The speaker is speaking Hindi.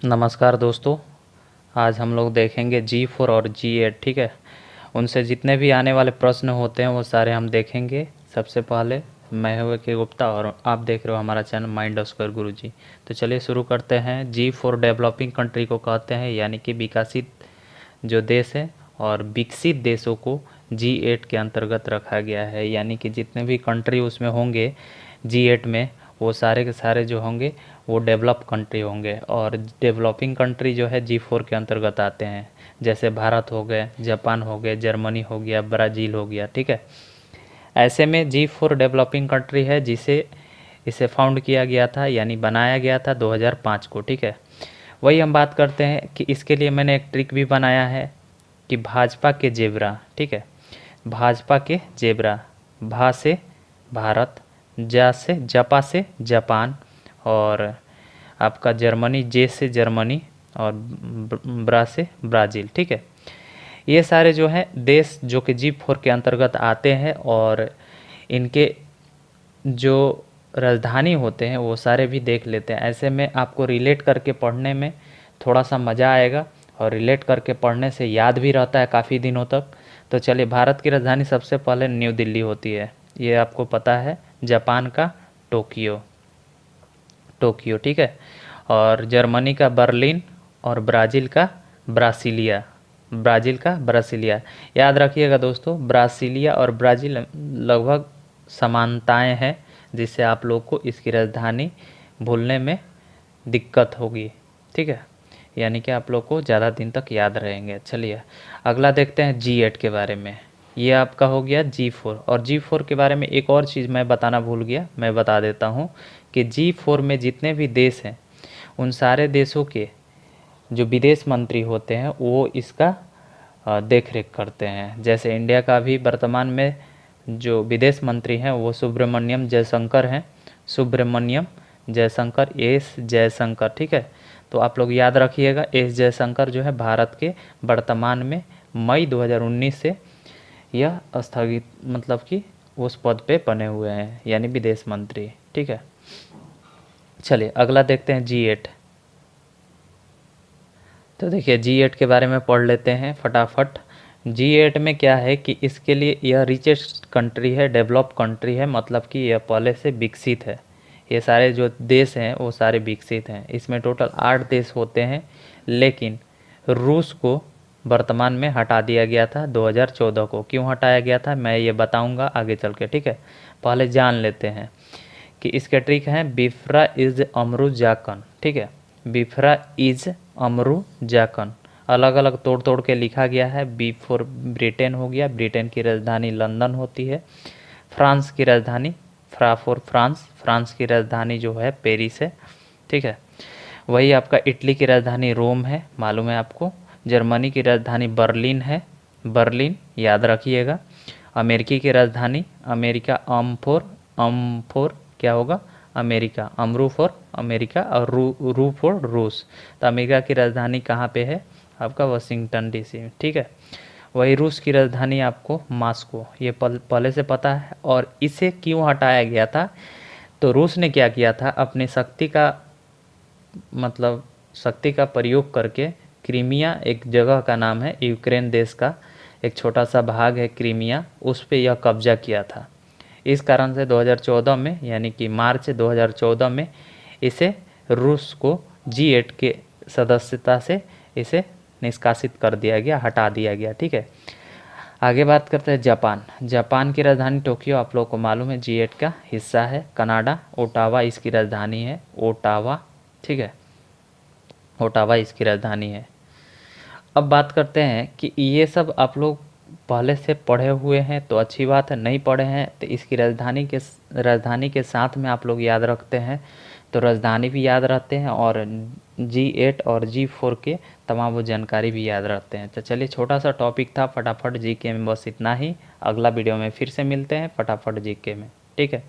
नमस्कार दोस्तों। आज हम लोग देखेंगे G4 और G8। ठीक है, उनसे जितने भी आने वाले प्रश्न होते हैं वो सारे हम देखेंगे। सबसे पहले मैं हूँ के गुप्ता और आप देख रहे हो हमारा चैनल माइंड स्क्वायर गुरुजी। तो चलिए शुरू करते हैं। G4 डेवलपिंग कंट्री को कहते हैं, यानी कि विकसित जो देश है, और विकसित देशों को G8 के अंतर्गत रखा गया है। यानी कि जितने भी कंट्री उसमें होंगे G8 में, वो सारे के सारे जो होंगे वो डेवलप कंट्री होंगे, और डेवलपिंग कंट्री जो है G4 के अंतर्गत आते हैं। जैसे भारत हो गए, जापान हो गए, जर्मनी हो गया, ब्राज़ील हो गया। ठीक है, ऐसे में G4 डेवलपिंग कंट्री है जिसे इसे फाउंड किया गया था, यानी बनाया गया था 2005 को। ठीक है, वही हम बात करते हैं कि इसके लिए मैंने एक ट्रिक भी बनाया है कि भाजपा के जेबरा। ठीक है, भाजपा के जेबरा, भा से भारत, जा से जापा से जापान, और आपका जर्मनी जे से जर्मनी, और ब्रा से ब्राज़ील। ठीक है, ये सारे जो हैं देश जो कि G4 के अंतर्गत आते हैं, और इनके जो राजधानी होते हैं वो सारे भी देख लेते हैं। ऐसे में आपको रिलेट करके पढ़ने में थोड़ा सा मज़ा आएगा, और रिलेट करके पढ़ने से याद भी रहता है काफ़ी दिनों तक। तो चलिए, भारत की राजधानी सबसे पहले न्यू दिल्ली होती है, ये आपको पता है। जापान का टोक्यो, टोक्यो। ठीक है, और जर्मनी का बर्लिन, और ब्राज़ील का ब्रासिलिया, ब्राज़ील का ब्रासिलिया। याद रखिएगा दोस्तों, ब्रासिलिया और ब्राज़ील लगभग समानताएं हैं, जिससे आप लोग को इसकी राजधानी भूलने में दिक्कत होगी। ठीक है, यानी कि आप लोग को ज़्यादा दिन तक याद रहेंगे। चलिए अगला देखते हैं G8 के बारे में। ये आपका हो गया G4, और G4 के बारे में एक और चीज़ मैं बताना भूल गया, मैं बता देता हूँ कि G4 में जितने भी देश हैं उन सारे देशों के जो विदेश मंत्री होते हैं वो इसका देख रेख करते हैं। जैसे इंडिया का भी वर्तमान में जो विदेश मंत्री हैं वो सुब्रमण्यम जयशंकर हैं, सुब्रमण्यम जयशंकर, एस जयशंकर। ठीक है, तो आप लोग याद रखिएगा, एस जयशंकर जो है भारत के वर्तमान में मई 2019 से यह स्थगित, मतलब कि उस पद पे बने हुए हैं, यानी विदेश मंत्री। ठीक है, चलिए अगला देखते हैं G8। तो देखिए G8 के बारे में पढ़ लेते हैं फटाफट। G8 में क्या है कि इसके लिए यह रिचेस्ट कंट्री है, डेवलप कंट्री है, मतलब कि यह पहले से विकसित है। ये सारे जो देश हैं वो सारे विकसित हैं। इसमें टोटल 8 देश होते हैं, लेकिन रूस को वर्तमान में हटा दिया गया था 2014 को। क्यों हटाया गया था मैं ये बताऊंगा आगे चल के। ठीक है, पहले जान लेते हैं कि इसके ट्रिक हैं बिफ्रा इज अमरू जाकन। ठीक है, बिफ्रा इज अमरू जाकन अलग अलग तोड़ तोड़ के लिखा गया है। बी फॉर ब्रिटेन हो गया, ब्रिटेन की राजधानी लंदन होती है। फ्रांस की राजधानी, फ्रा फॉर फ्रांस, फ्रांस की राजधानी जो है पेरिस है। ठीक है, वही आपका इटली की राजधानी रोम है, मालूम है आपको। जर्मनी की राजधानी बर्लिन है, बर्लिन याद रखिएगा। अमेरिकी की राजधानी अमेरिका, अम फोर क्या होगा, अमेरिका, अमरू फॉर अमेरिका, और रू फॉर रूस। तो अमेरिका की राजधानी कहाँ पे है आपका, वाशिंगटन डीसी में। ठीक है, वही रूस की राजधानी आपको मॉस्को, ये पहले से पता है। और इसे क्यों हटाया गया था, तो रूस ने क्या किया था, अपनी शक्ति का मतलब शक्ति का प्रयोग करके क्रीमिया, एक जगह का नाम है, यूक्रेन देश का एक छोटा सा भाग है क्रीमिया, उस पे यह कब्जा किया था। इस कारण से 2014 में, यानी कि मार्च 2014 में इसे रूस को G8 के सदस्यता से इसे निष्कासित कर दिया गया, हटा दिया गया। ठीक है, आगे बात करते हैं जापान। जापान की राजधानी टोक्यो आप लोगों को मालूम है G8 का हिस्सा है। कनाडा, ओटावा इसकी राजधानी है, ओटावा। ठीक है, ओटावा इसकी राजधानी है। अब बात करते हैं कि ये सब आप लोग पहले से पढ़े हुए हैं तो अच्छी बात है, नहीं पढ़े हैं तो इसकी राजधानी के साथ में आप लोग याद रखते हैं तो राजधानी भी याद रहते हैं, और G8 और G4 के तमाम वो जानकारी भी याद रहते हैं। तो चलिए, छोटा सा टॉपिक था फटाफट GK में, बस इतना ही। अगला वीडियो में फिर से मिलते हैं फटाफट GK में। ठीक है।